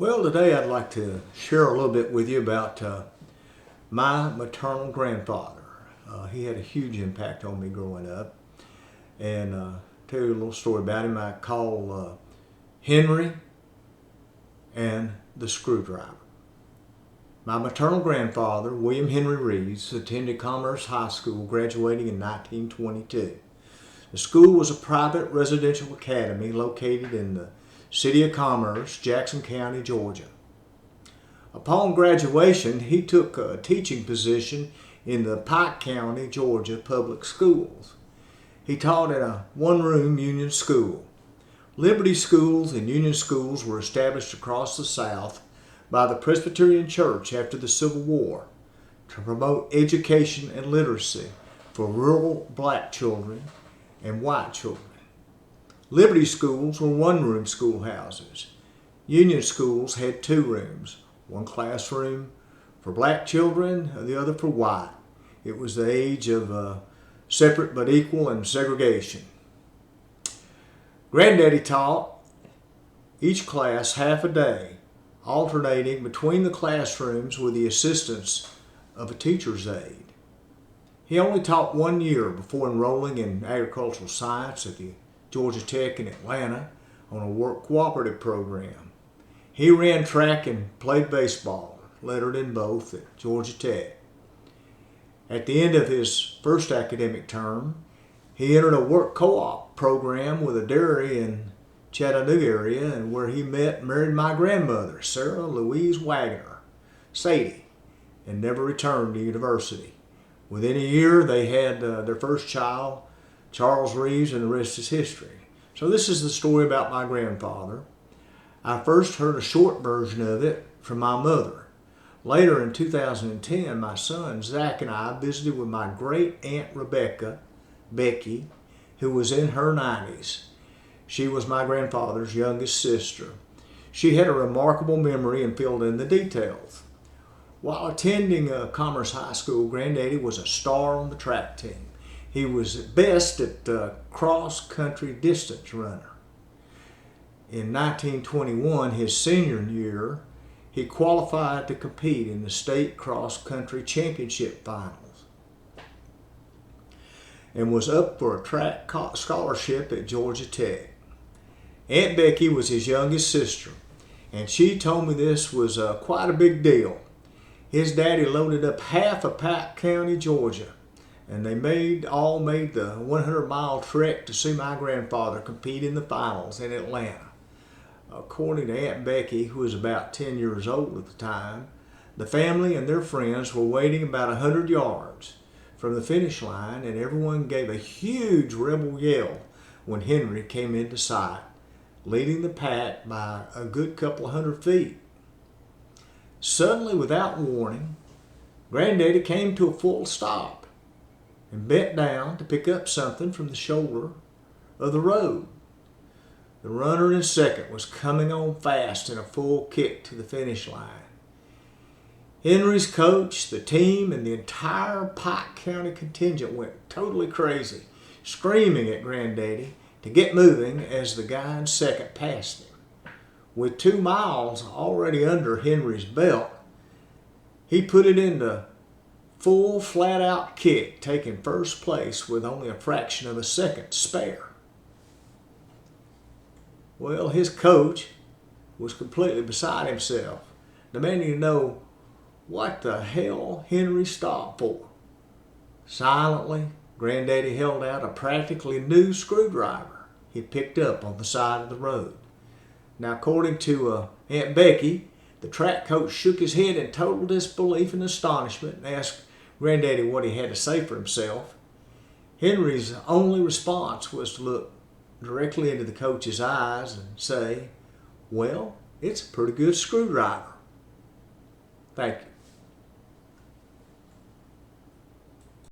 Well, today I'd like to share a little bit with you about my maternal grandfather. He had a huge impact on me growing up. And tell you a little story about him. I call Henry and the Screwdriver. My maternal grandfather, William Henry Reeves, attended Commerce High School, graduating in 1922. The school was a private residential academy located in the City of Commerce, Jackson County, Georgia. Upon graduation, he took a teaching position in the Pike County, Georgia public schools. He taught at a one-room union school. Liberty schools and union schools were established across the South by the Presbyterian Church after the Civil War to promote education and literacy for rural black children and white children. Liberty schools were one-room schoolhouses. Union schools had two rooms, one classroom for black children and the other for white. It was the age of separate but equal and segregation. Granddaddy taught each class half a day, alternating between the classrooms with the assistance of a teacher's aide. He only taught 1 year before enrolling in agricultural science at the Georgia Tech in Atlanta on a work cooperative program. He ran track and played baseball, lettered in both at Georgia Tech. At the end of his first academic term, he entered a work co-op program with a dairy in Chattanooga area, and where he met and married my grandmother, Sarah Louise Wagner, Sadie, and never returned to university. Within a year, they had their first child, Charles Reeves, and the rest is history. So this is the story about my grandfather. I first heard a short version of it from my mother. Later in 2010, my son Zach and I visited with my great aunt Rebecca, Becky, who was in her 90s. She was my grandfather's youngest sister. She had a remarkable memory and filled in the details. While attending Commerce High School, Granddaddy was a star on the track team. He was best at cross-country distance runner. In 1921, his senior year, he qualified to compete in the state cross-country championship finals and was up for a track scholarship at Georgia Tech. Aunt Becky was his youngest sister, and she told me this was quite a big deal. His daddy loaded up half of Pike County, Georgia, and they all made the 100-mile trek to see my grandfather compete in the finals in Atlanta. According to Aunt Becky, who was about 10 years old at the time, the family and their friends were waiting about 100 yards from the finish line, and everyone gave a huge rebel yell when Henry came into sight, leading the pack by a good couple of 100 feet. Suddenly, without warning, Granddaddy came to a full stop and bent down to pick up something from the shoulder of the road. The runner in second was coming on fast in a full kick to the finish line. Henry's coach, the team, and the entire Pike County contingent went totally crazy, screaming at Granddaddy to get moving as the guy in second passed him. With 2 miles already under Henry's belt, he put it into full flat-out kick, taking first place with only a fraction of a second to spare. Well, his coach was completely beside himself, demanding to know what the hell Henry stopped for. Silently, Granddaddy held out a practically new screwdriver he picked up on the side of the road. Now, according to Aunt Becky, the track coach shook his head in total disbelief and astonishment and asked Granddaddy what he had to say for himself. Henry's only response was to look directly into the coach's eyes and say, "Well, it's a pretty good screwdriver." Thank you.